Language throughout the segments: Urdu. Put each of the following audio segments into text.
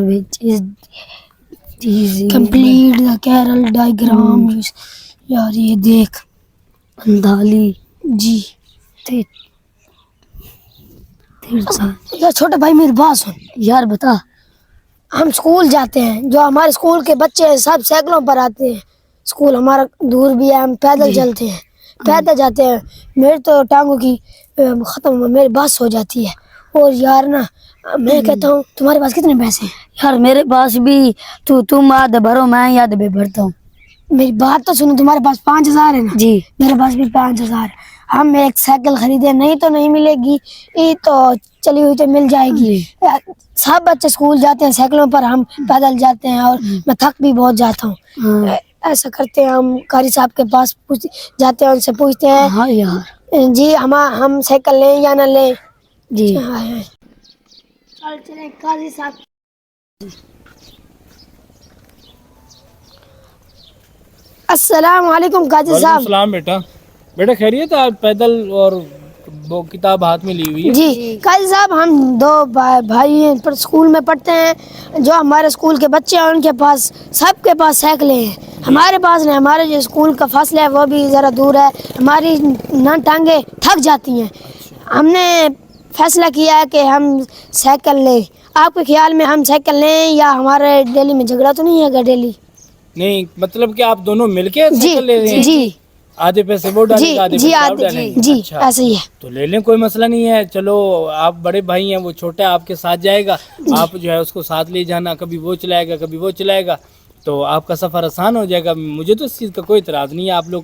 which is easy. Complete the carol diagram. یار یہ دیکھ اندالی جی یار چھوٹے بھائی میری بات سن یار بتا. ہم اسکول جاتے ہیں, جو ہمارے اسکول کے بچے ہیں سب سائیکلوں پر آتے ہیں. اسکول ہمارا دور بھی ہے, ہم پیدل چلتے ہیں, پیدل جاتے ہیں. میرے تو ٹانگوں کی ختم میری بس ہو جاتی ہے. اور یار نا میں کہتا ہوں تمہارے پاس کتنے پیسے ہیں؟ یار میرے پاس بھی تم آدھے بھرو میں یاد بھی بھرتا ہوں. میری بات تو سنو, تمہارے پاس 5,000 ہے نا؟ جی میرے پاس بھی 5,000. ہم ایک سائیکل خریدے, نہیں تو نہیں ملے گی, یہ تو چلی ہوئی تو مل جائے گی. سب بچے اسکول جاتے ہیں سائیکلوں پر, ہم پیدل جاتے ہیں اور میں تھک بھی بہت جاتا ہوں. ایسا کرتے ہیں ہم قاری صاحب کے پاس جاتے ہیں, ان سے پوچھتے ہیں ہاں یار جی ہم سائیکل لیں یا نہ لیں. جی چل چلیں قاضی صاحب. السلام علیکم قاضی وعلیکم صاحب. السلام. بیٹا خیریت ہے؟ آپ پیدل اور وہ کتاب ہاتھ میں لی ہوئی ہے. جی قاضی صاحب, ہم 2 بھائی ہیں پر اسکول میں پڑھتے ہیں. جو ہمارے اسکول کے بچے ہیں ان کے پاس سب کے پاس سائیکلیں ہیں, ہمارے پاس نہیں. ہمارے جو اسکول کا فاصلہ ہے وہ بھی ذرا دور ہے, ہماری نہ ٹانگیں تھک جاتی ہیں. ہم نے فیصلہ کیا ہے کہ ہم سائیکل لیں. آپ کے خیال میں ہم سائیکل لیں یا ہمارے ڈیلی میں جھگڑا تو نہیں ہے گا ڈیلی؟ نہیں مطلب کہ آپ دونوں مل کے جی سائیکل لے رہے ہیں؟ جی آدھے پیسے وہ ڈالیں گے, آدھے جی پیسے آپ ڈالیں گے. جی اچھا ایسے ہی ہے. تو لے لیں, کوئی مسئلہ نہیں ہے. چلو آپ بڑے بھائی ہیں, وہ چھوٹا ہے آپ کے ساتھ جائے گا, آپ جو ہے اس کو ساتھ لے جانا, کبھی وہ چلائے گا کبھی وہ چلائے گا, تو آپ کا سفر آسان ہو جائے گا. مجھے تو اس چیز کا کوئی اعتراض نہیں ہے. آپ لوگ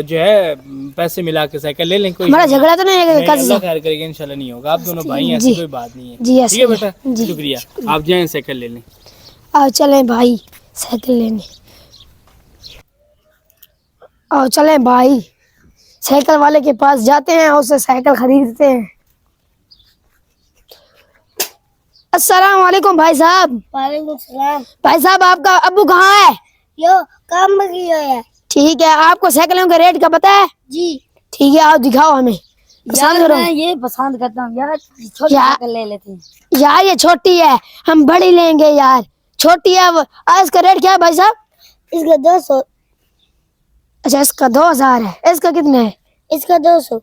جو ہے پیسے ملا کے سائیکل لے لیں, کوئی ہمارا جھگڑا تو نہیں ہے نہیں, قاضی اللہ صاحب؟ خیر کرے گا, انشاءاللہ نہیں ہوگا. آپ دونوں بھائی ہیں, جی ایسی کوئی بات نہیں ہے. جی ٹھیک ہے بیٹا, جی شکریہ. آپ جائیں سائیکل لے لیں. آؤ چلیں بھائی سائیکل لینے. آؤ چلیں بھائی سائیکل والے کے پاس جاتے ہیں اور اسے سائیکل خریدتے ہیں. السلام علیکم بھائی صاحب. وعلیکم السلام. بھائی صاحب آپ کا ابو کہاں ہے؟ یو کام میں گیا ہے. ٹھیک ہے, آپ کو سائیکلوں کے ریٹ کا پتہ ہے؟ جی ٹھیک ہے, آؤ دکھاؤ ہمیں. یار میں یہ پسند کرتا ہوں یار, چھوٹی سائیکل لے لیتے ہیں. یار یہ چھوٹی ہے, ہم بڑی لیں گے یار. چھوٹی ہے اس کا ریٹ کیا ہے بھائی صاحب؟ اس کا 200. اچھا اس کا 2,000 ہے. اس کا کتنا ہے؟ اس کا 200.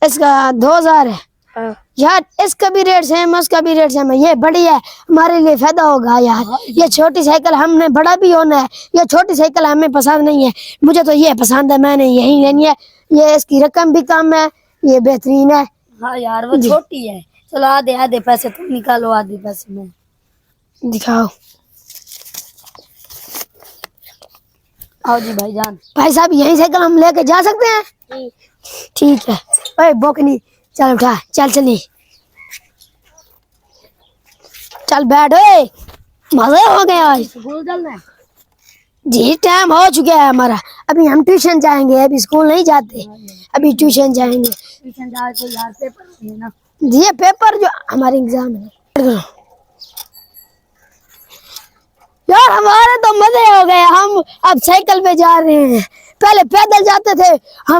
اس کا 2,000 ہے. یار اس کا بھی ریٹ سیم, اس کا بھی ریٹ سیم ہے. یہ بڑی ہے, ہمارے لیے فائدہ ہوگا یار. یہ چھوٹی سائیکل ہم نے بڑا بھی ہونا ہے, یہ چھوٹی سائیکل ہمیں پسند نہیں ہے. مجھے تو یہ پسند ہے, میں نے یہی لینی ہے. یہ اس کی رقم بھی کم ہے, یہ بہترین ہے. ہاں یار وہ چھوٹی ہے. چلو آدھے پیسے تم نکالو, آدھے پیسے میں. دکھاؤ. آؤ جی بھائی جان. بھائی صاحب یہی سائیکل ہم لے کے جا سکتے ہیں؟ ٹھیک ہے. اوے بوکنی چل اٹھا, چل چلی, چل بیٹھ. اوے مزے ہو گئے آج. اسکول چلنا ہے. جی ٹائم ہو چکا ہے ہمارا, ابھی ہم ٹیوشن جائیں گے, ابھی اسکول نہیں جاتے, ابھی ٹیوشن جائیں گے. ٹیوشن جا کے یار پیپر ہے نا. جی یہ پیپر جو ہمارے ایگزام ہے. یار ہمارے تو مزے ہو گئے, ہم اب سائیکل پہ جا رہے ہیں. پہلے پیدل جاتے تھے,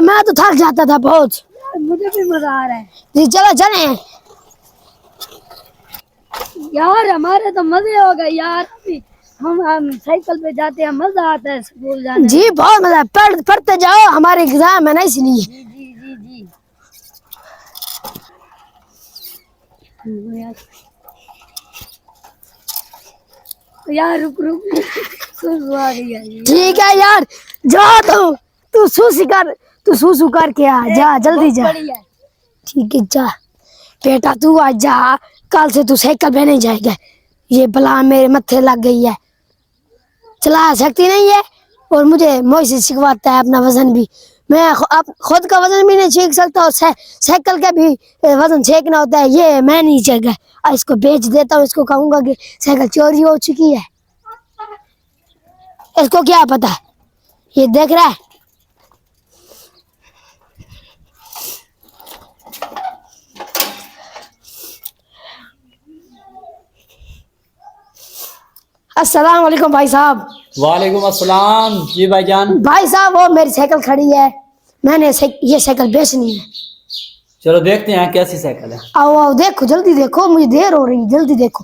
میں تو تھک جاتا تھا بہت. مجھے بھی مزہ آ رہا ہے جی چلو چلیں. یار, ہمارے تو مزے ہو گئے یار. ہم سائیکل پہ جاتے ہیں, مزہ آتا ہے اسکول جانے جی میں. بہت مزہ, پڑھتے جاؤ, ہمارے ایگزام ہے نا اس لیے. جی جی جی جی. یار رک آ گئی ہے. ٹھیک ہے یار, جا تو سوسو کر کے آ جا, جلدی جا. ٹھیک ہے جا بیٹا, تو آج جا, کل سے تو سائیکل پہ نہیں جائے گا. یہ بلا میرے متھے لگ گئی ہے, چلا سکتی نہیں ہے, اور مجھے موسی سکھواتا ہے اپنا وزن بھی. میں خود کا وزن بھی نہیں چھینک سکتا, اور سائیکل کا بھی وزن چھینکنا ہوتا ہے, یہ میں نہیں چاہے گا. اس کو بیچ دیتا ہوں, اس کو کہوں گا کہ سائیکل چوری ہو چکی ہے. اس کو کیا پتا, یہ دیکھ رہا ہے. السلام علیکم بھائی صاحب. وعلیکم السلام. جی بھائی جان. بھائی صاحب وہ میری سائیکل کھڑی ہے, میں نے یہ سائیکل بیچنی ہے. چلو دیکھتے ہیں کیسی سائیکل ہے. آؤ آؤ دیکھو, جلدی دیکھو, مجھے دیر ہو رہی ہے, جلدی دیکھو.